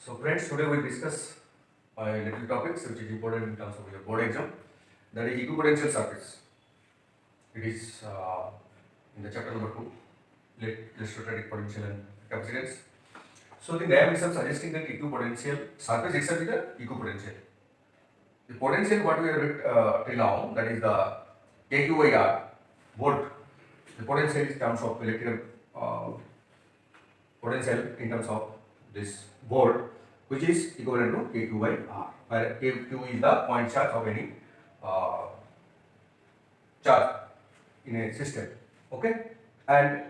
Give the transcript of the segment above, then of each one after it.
So friends, today we discuss a little topics which is important in terms of your board exam. That is equipotential surface. It is in the chapter number 2, electrostatic potential and capacitance. So the name itself suggesting that equipotential surface itself is the equipotential. The potential what we have read till now, that is the KQIR volt. The potential in terms of electrical potential in terms of this volt, which is equivalent to Kq by R, where Kq is the point charge of any charge in a system. Okay, and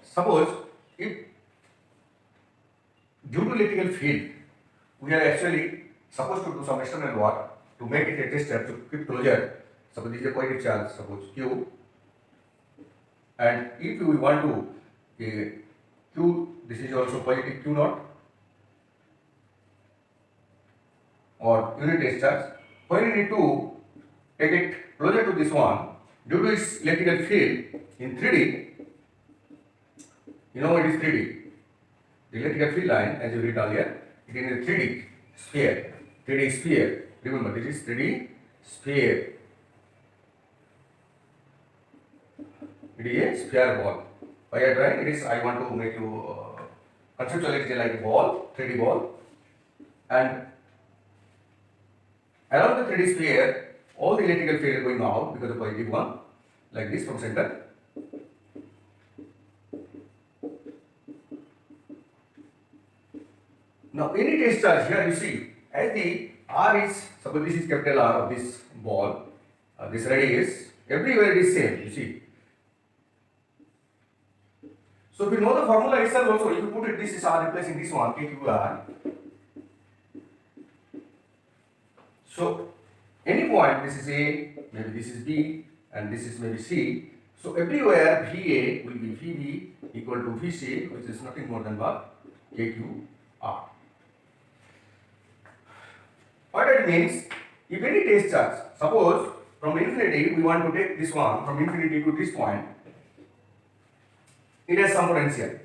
suppose if due to electrical field we are actually supposed to do some external work to make it a resistor to keep closure. Suppose this is a positive charge, suppose Q, and if we want to Q, this is also positive Q naught or unit discharge. When we need to take it closer to this one, due to its electrical field in 3D, you know it is 3D. The electrical field line, as you read earlier, it is a 3D sphere. 3D sphere. Remember, this is 3D sphere. It is a sphere ball. Why I drawing it is I want to make you conceptualize it like a ball, 3D ball, and around the 3D sphere, all the electrical field is going out because of positive one, like this from center. Now, any discharge here you see, as the R is, suppose this is capital R of this ball, this radius, everywhere it is same, you see. So, if you know the formula itself also, if you put it, this is R replacing this one, KQR. So, any point, this is A, maybe this is B, and this is maybe C. So, everywhere VA will be VB equal to VC, which is nothing more than what? KQR. What it means, if any test charge, suppose from infinity we want to take this one from infinity to this point, it has some potential,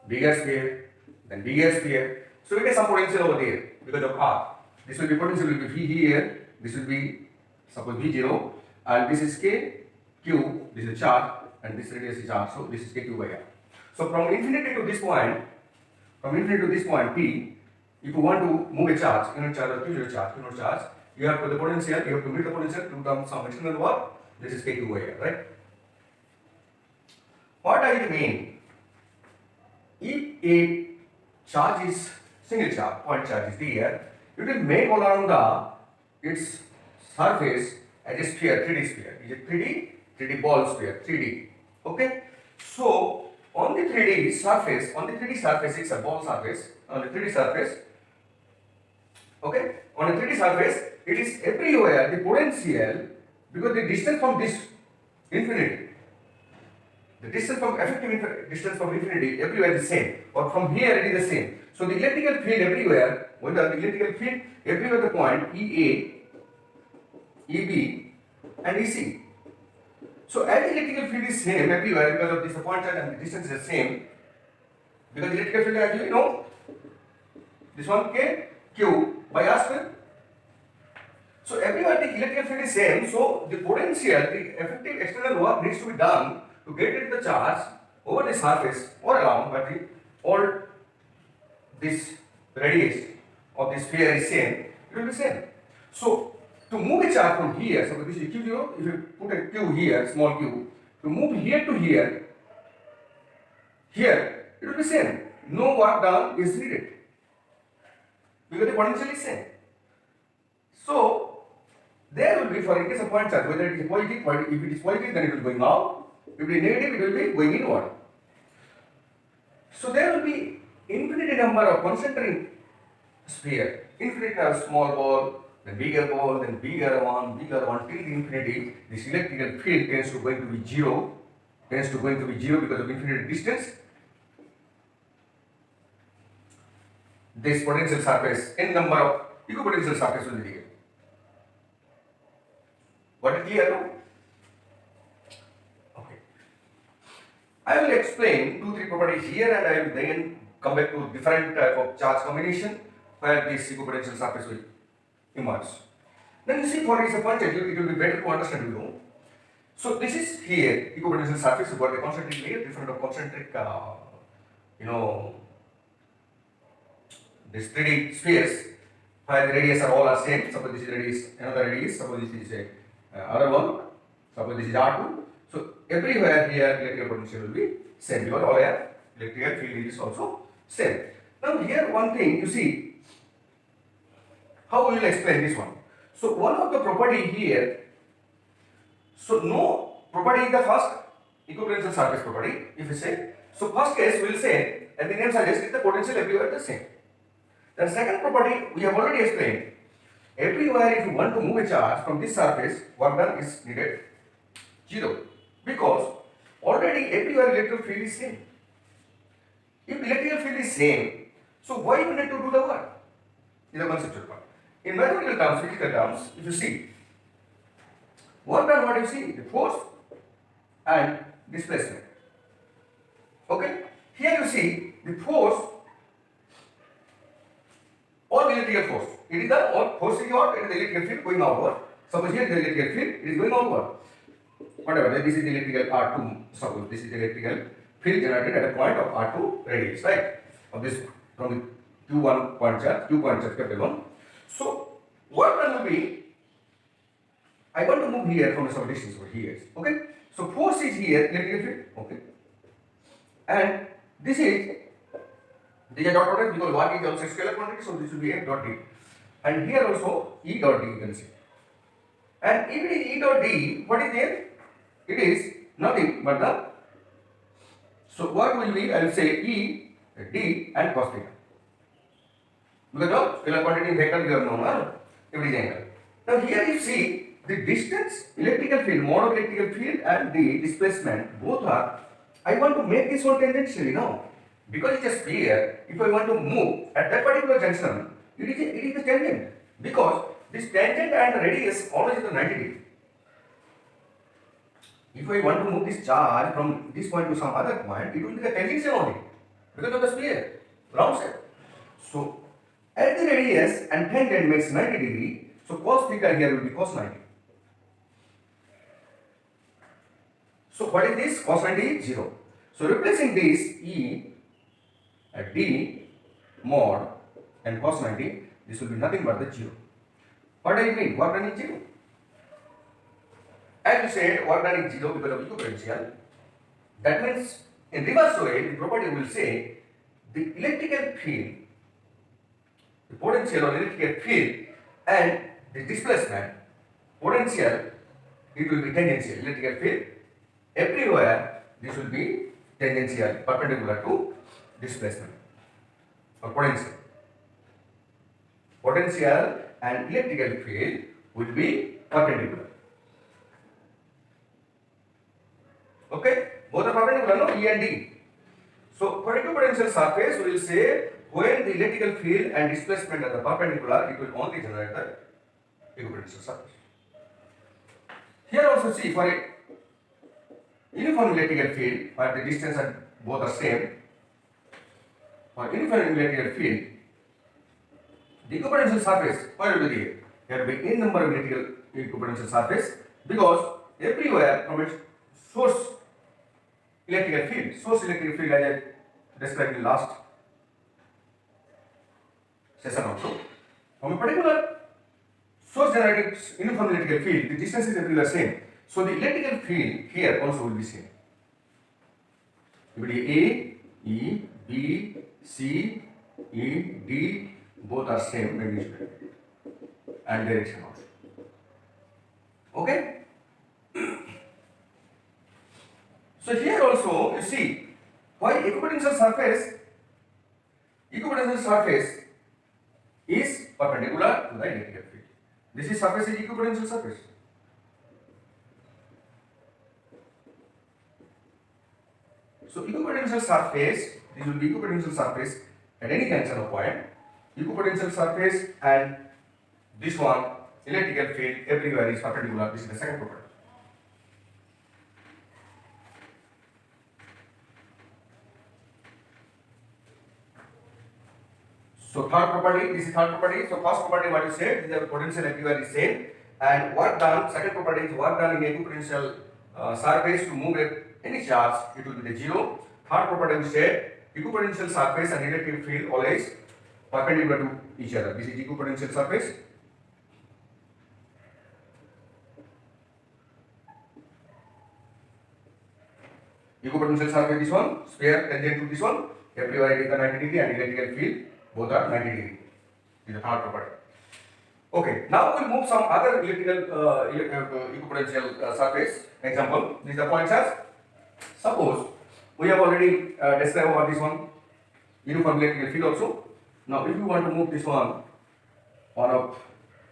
bigger sphere, then bigger sphere. So it has some potential over there because of R. This will be potential will be V here, this will be suppose V0, and this is K, Q, this is charge, and this radius is R, so this is KQ by R. So from infinity to this point, P, if you want to move a charge, unit charge or Q charge, you have to the potential, you have to meet the potential to do some external work. This is KQ by R, right? What I mean, if a charge is single charge, point charge is there, it will make all around its surface as a sphere, 3D sphere. Is it 3D ball sphere, 3D. Okay? So, on the 3D surface, it's a ball surface, on the 3D surface, okay? On the 3D surface, it is everywhere the potential, because the distance from this infinity, the distance from effective distance from infinity everywhere is the same, or from here it is the same. So the electrical field everywhere, everywhere the point EA, EB, and EC. So as the electrical field is same everywhere because of this point charge and the distance is the same, because the electrical field as you know, this one K, Q by R square. So everywhere the electrical field is same, so the potential, the effective external work needs to be done to get rid of the charge over the surface or around, but all this radius of the sphere is same, it will be same. So to move a charge from here, suppose this is Q0, if you put a Q here, small q, to move here to here, it will be same. No work done is needed because the potential is same. So there will be, for in case of point charge, whether it is positive, if it is positive then it will be going out. If it is negative, it will be going inward. So there will be infinite number of concentric sphere, infinite number of small ball, then bigger one, till the infinity. This electrical field tends to going to be zero, because of infinite distance. This potential surface, n number of equipotential surface will be there. What is clear now? I will explain 2-3 properties here and I will then come back to different type of charge combination where this equipotential surface will emerge. Then you see for its point of view, it will be better to understand you. So this is here equipotential surface. You got the concentric layer, different of concentric, these 3D spheres where the radius are all are same. Suppose this is radius, another radius. Suppose this is a other one. Suppose this is R2. So everywhere here electrical potential will be same because all here electrical field is also same. Now here one thing you see, how we will explain this one. So one of the property here, so no property is the first equipotential surface property. If you say, so first case we will say, and the name suggests the potential everywhere is the same. The second property we have already explained. Everywhere if you want to move a charge from this surface, work done is needed 0 because already everywhere electrical field is same. If electrical field is same, so why you need to do the work? This is the conceptual part. In mathematical terms, physical terms, if you see, work done, what you see? The force and displacement. Okay? Here you see the force or electrical force. It is the force is what? It is the electrical field going outward. Suppose here is the electrical field, it is going outward. Whatever, this is the electrical R2. Suppose this is the electrical field generated at a point of R2 radius, right? Of this from the Q1 point charge, Q point charge capital 1. So what will be? I want to move here from some distance over here. Okay? So force is here, electrical field. Okay. And this is dot product because what is also scalar quantity, so this will be F dot D. And here also E dot D you can see. And if it is E dot D, what is there? It is nothing but the, so what will be, I will say E, D and cos theta. Because of scalar quantity in vector you have known, if it is angle. Now here you see the distance, electrical field, mode of electrical field and the displacement, both are, I want to make this one tangentially now. Because it is sphere, if I want to move at that particular junction, it is the tangent. Because this tangent and the radius always is the 90 degree. If I want to move this charge from this point to some other point, it will be the tangential only. Because of the sphere, round shape. So, at the radius and tangent makes 90 degree, so cos theta here will be cos 90. So, what is this? Cos 90 is 0. So, replacing this E, D mod and cos 90, this will be nothing but the 0. What do you mean? Work done is 0. As you said, work done is 0 because of equipotential. That means in reverse way, the property will say the electrical field, the potential or electrical field and the displacement, potential, it will be tangential. Electrical field, everywhere this will be tangential, perpendicular to displacement or potential. Potential and electrical field will be perpendicular. Okay, both are perpendicular, no? E and D. So for equipotential surface, we will say when the electrical field and displacement are the perpendicular, it will only generate the equipotential surface. Here also see for a uniform electrical field, where the distance are both are same. For uniform electrical field, the equipotential surface, what will be there? There will be n number of electrical equipotential surface because everywhere from its source electrical field, as I described in last session also, from a particular source generated uniform electrical field, the distance is everywhere same. So the electrical field here also will be same. It will be A, E, B, C, E, D, both are same magnitude and direction also. Okay? So here also you see why equipotential surface is perpendicular to the electrical field. This is surface is equipotential surface. So equipotential surface, this will be equipotential surface at any junction of point. Equipotential surface and this one electrical field everywhere is perpendicular. This is the second property. So third property, this is third property. So first property, what you said, the potential everywhere is same, and work done. Second property is work done in equipotential surface to move any charge, it will be the zero. Third property we said, equipotential surface and electric field always perpendicular to each other. This is equipotential surface. Equipotential surface, this one, sphere tangent to this one, everywhere it is the 90 degree, and electrical field both are 90 degree. This is the third property. Okay, now we'll move some other electrical equipotential surface. Example, this is the point charge. Suppose we have already described about this one, uniform electrical field also. Now, if you want to move this one on a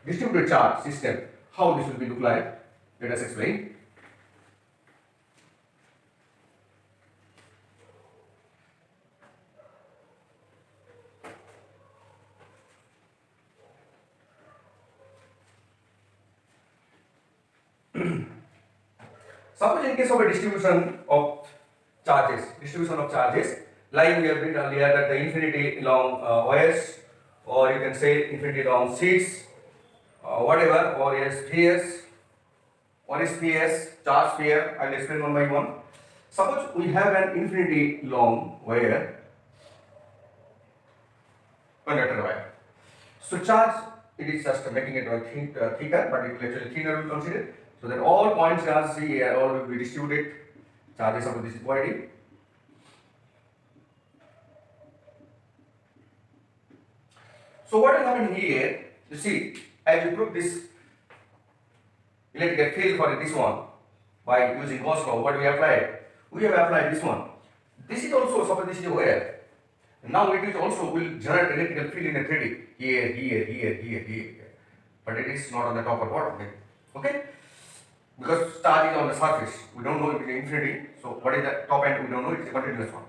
distributed charge system, how this will be look like? Let us explain. Suppose in case of a distribution of charges, like we have written earlier that the infinity long wires, or you can say infinity long sheets, whatever, or yes, spheres, one is spheres, charge sphere. I will explain one by one. Suppose we have an infinity long wire, conductor wire. So charge, it is just making it thicker, but it will actually thinner we consider. So that all points charges here all will be distributed. Charges of this quantity. So what will happen here? You see, as you put this electric field for this one by using Gauss law, what we applied? We have applied this one. This is also, suppose this is a wire. Now it is also will generate electrical field in a 3D here. But it is not on the top or bottom. Okay? Because charge is on the surface, we don't know it is infinity. So what is the top end? We don't know, it is a continuous one.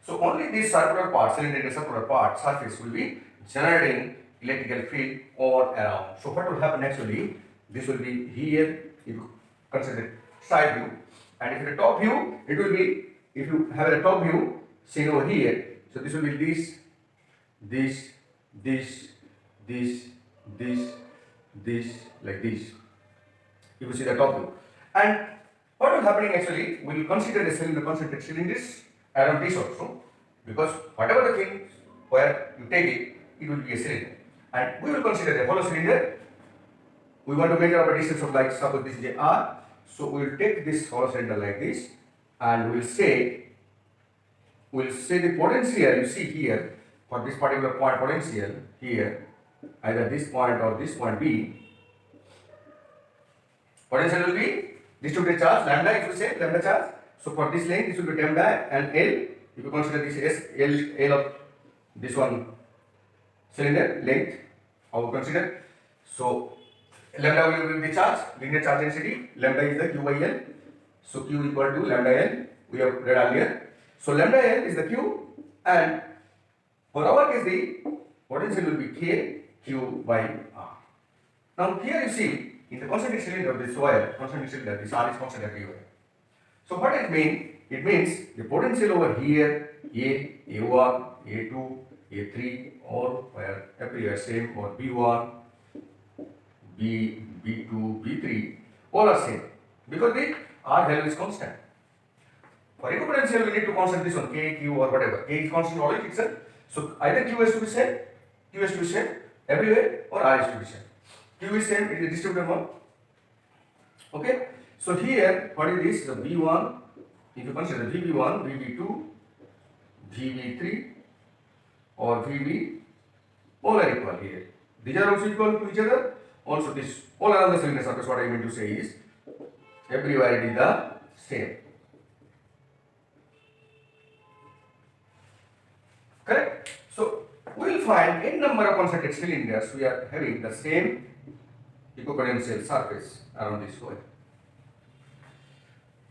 So only this circular part, cylindrical circular part, surface will be generating electrical field all around. So what will happen actually? This will be here, if you consider side view, and if it is top view, it will be, if you have a top view seen over here, so this will be this, like this. You will see the top view. And what will happening actually, we will consider the cylinder, concentric cylinders around this also, because whatever the thing where you take it, it will be a cylinder. And we will consider a hollow cylinder. We want to measure our distance of, like suppose this is a R. So we will take this hollow cylinder like this, and we will say the potential you see here for this particular point potential here, either this point or this point B. Potential will be distributed charge, lambda, if you say lambda charge. So for this length, this will be lambda and L. If you consider this S, L of this one cylinder length, how we consider. So lambda will be the charge, linear charge density. Lambda is the Q by L. So Q equal to lambda L. We have read earlier. So lambda L is the Q, and for our case the potential will be K Q by R. Now here you see, in the concentric cylinder of this wire, concentric cylinder, this R is constant everywhere. So what it means? It means the potential over here, A1, A2, A3, or where everywhere same, or B1, B2, B3, all are same, because the R value is constant. For equipotential, we need to constant this one, K, Q, or whatever. K is constant always fixed. So either Q has to be same, Q has to be same everywhere, or R has to be same. Q is same, it is distributed one. Okay, so here what is this? The V1, if you consider VB1, VB2, VB3, or VB, all are equal here. These are also equal to each other. Also, this all around the cylinder surface, what I mean to say is everywhere it is the same. Correct? So we will find n number of concentric cylinders we are having the same equipotential surface around this coil.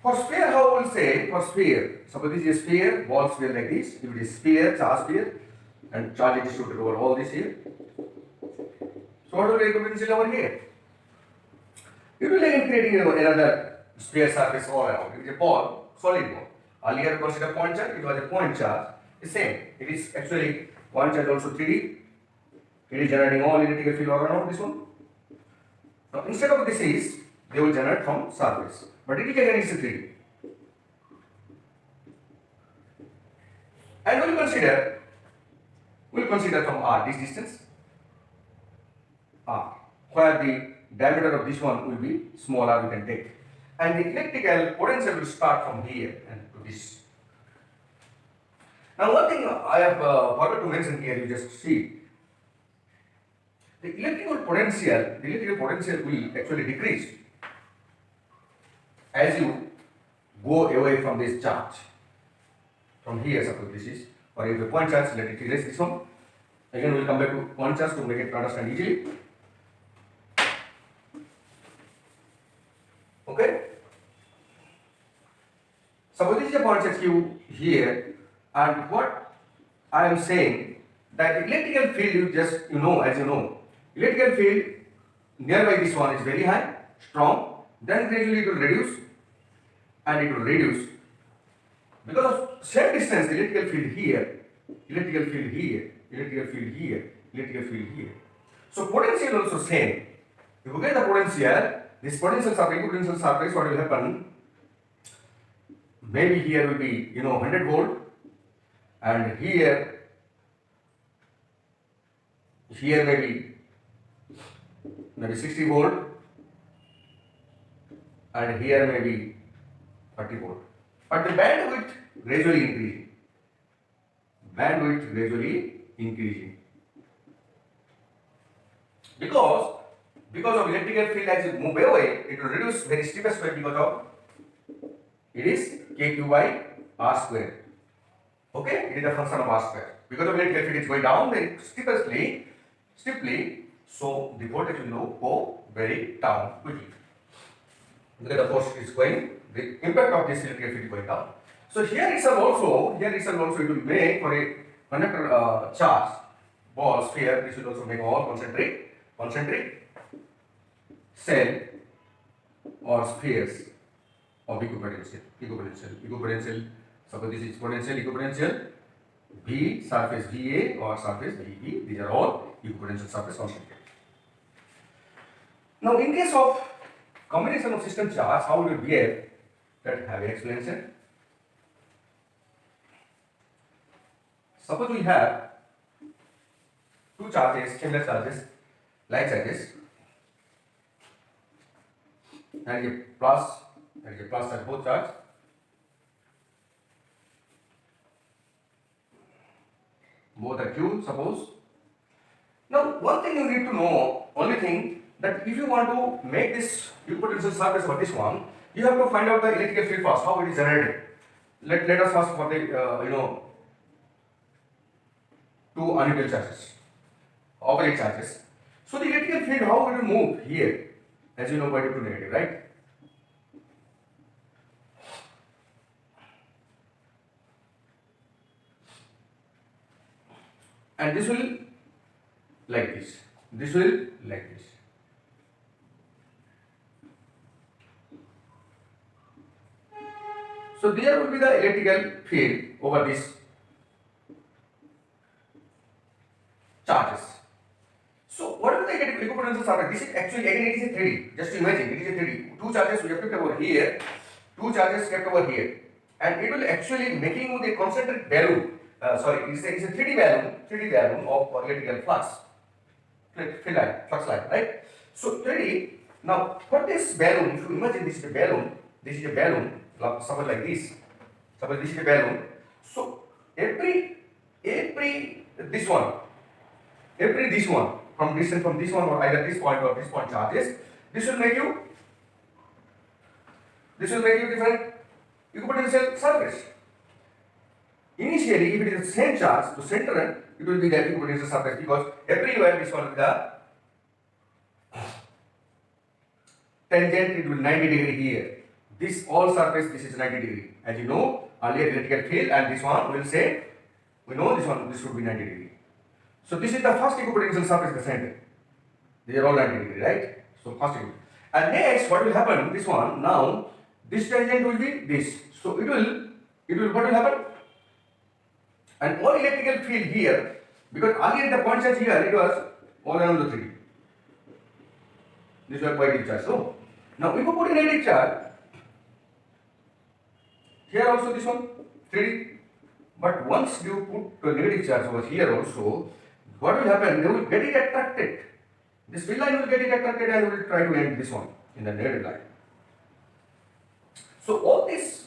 For sphere, how we will say? For sphere, suppose this is a sphere, ball sphere like this. If it is sphere, charge sphere, and charge is distributed over all this here. So what will be equipotential over here? It will again creating another sphere surface all around. It is a ball, solid ball. Earlier consider point charge, it was a point charge. The same. It is actually point charge also 3D. It is generating all electrical field all around this one. Now instead of this is, they will generate from surface. But it is again is 3D. And we'll consider from R this distance R, where the diameter of this one will be smaller, we can take. And the electrical potential will start from here and to this. Now one thing I have forgot to mention here, you just see, the electrical potential will actually decrease as you go away from this charge. From here, suppose this is, or if a point charge, let it erase this one. Again, we will come back to point charge to make it understand easily. Okay? Suppose this is a point charge Q here, and what I am saying that electrical field as you know, electrical field nearby this one is very high, strong, then gradually it will reduce, and it will reduce. Because of same distance, electrical field here, electrical field here, electrical field here, electrical field here. So potential also same. If you get the potential, this potential surface, equipotential surface, what will happen? Maybe here will be 100 volt, and here maybe 60 volt, and here maybe 30 volt. But the bandwidth gradually increasing. Because of electrical field as it move away, it will reduce very steepest way because of it is kq by r square. Okay, it is a function of r square. Because of electrical field is going down very steeply, so the voltage will go very down quickly. Because the force is going, the impact of this electrical field is going down. So here itself also it will make for a conductor charge ball sphere. This will also make all concentric cell or spheres of equipotential. Suppose this is equipotential V, surface VA or surface VB. These are all equipotential surface concentric. Now in case of combination of system charge, how will it behave? That have an explanation. Suppose we have two charges, similar charges, like charges, and a plus at both charge. Both are Q, suppose. Now, one thing you need to know, only thing, that if you want to make this equipotential surface for this one, you have to find out the electrical field first, how it is generated. Let us first for the two unequal charges, opposite charges. So the electrical field, how it will move here, as you know, positive to negative, right? And this will like this. This will like this. So there will be the electrical field over this charges. So what is the equipotential surface? This is actually again it is a 3D. Just imagine it is a 3D. Two charges we have kept over here, two charges kept over here, and it will actually making the concentric balloon. It is a 3D balloon of electrical flux line, right? So 3D. Now for this balloon, if you imagine this is a balloon, something like this. Suppose this is a balloon. So every this one from distance from this one or either this point or this point charges, this will make you different equipotential surface. Initially, if it is the same charge, to center it will be the equipotential surface because everywhere this one will be the tangent, it will 90 degree here. This all surface, this is 90 degree. As you know, earlier electrical field and this one will say, we know this should be 90 degree. So this is the first equipotential surface, the center. They are all 90 degree, right? So first equipotential. And next, what will happen? This one, now, this tangent will be this. So it will, what will happen? And all electrical field here, because earlier the point charge here, it was all around the 3D. This is a positive charge. So now if you put a negative charge, here also this one 3D. But once you put a negative charge over here also, what will happen? They will get it attracted. This fill line will get it attracted and will try to end this one in the negative line. So all this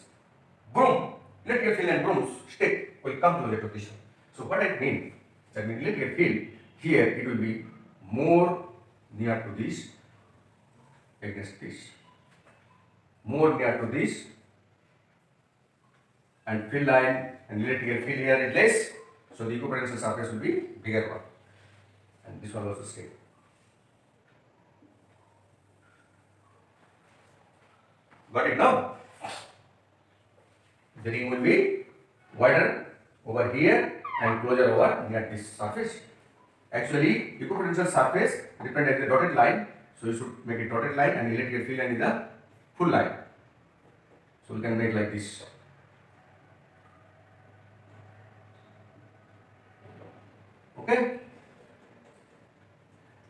broom, electrical field and brooms stick will come to the electrocution. So what I mean, that means electrical field here it will be more near to this against this, more near to this, and field line and electrical field here is less. So the equipotential surface will be bigger one, and this one also stay. Got it now? The ring will be wider over here and closer over near this surface. Actually, equipotential surface depends on the dotted line, so you should make it dotted line and electrical field line is the full line. So we can make like this. Okay?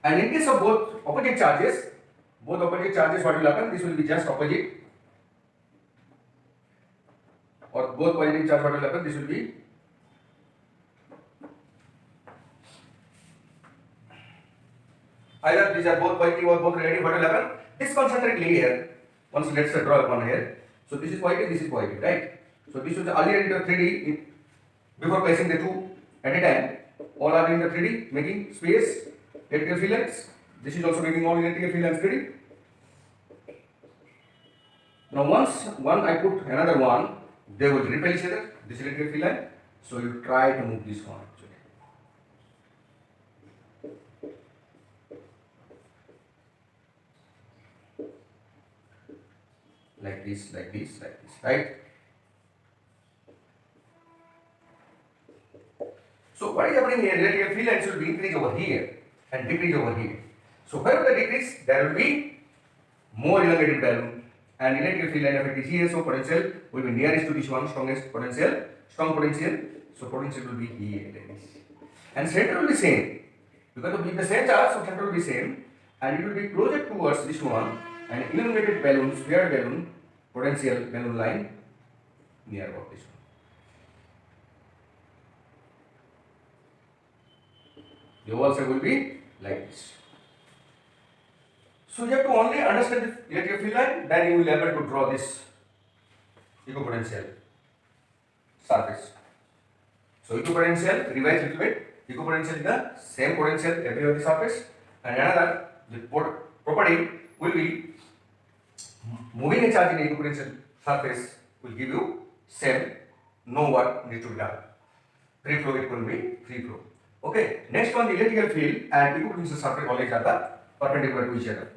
And in case of both opposite charges, what will happen? This will be just opposite. Or both positive charge, what will happen? This will be either these are both positive or both negative. What will happen? This concentric layer, once let's draw one here. So this is positive, right? So this was earlier in the 3D, before placing the two at a time, all are in the 3D, making space, electrical field lines. This is also making all electrical field lines 3D. Now once one I put another one, they will repel each other, this electrical field line. So you try to move this one actually. Like this, right? So what is happening here? Electrical field lines will be increased over here and decrease over here. So wherever the decrease, there will be more elongated balloon, and electrical field line effect is here. So potential will be nearest to this one, strong potential. So potential will be here, like this. And center will be same, because of the same charge, so center will be same, and it will be closer towards this one, and elongated balloon, square balloon, potential balloon line near about this one. The whole side will be like this. So you have to only understand the electrical field line, then you will be able to draw this equipotential surface. So equipotential, revise little bit. Equipotential is the same potential everywhere the surface, and another the property will be moving a charge in equipotential surface will give you same, no work needs to be done. Free flow, it will be free flow. Okay, next one, the electrical field and equipotential surface always are the perpendicular to each other.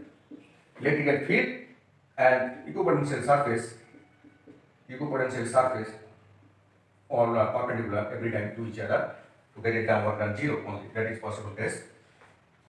Electrical field and equipotential surface all are perpendicular every time to each other to get it down work done 0 only. That is possible test.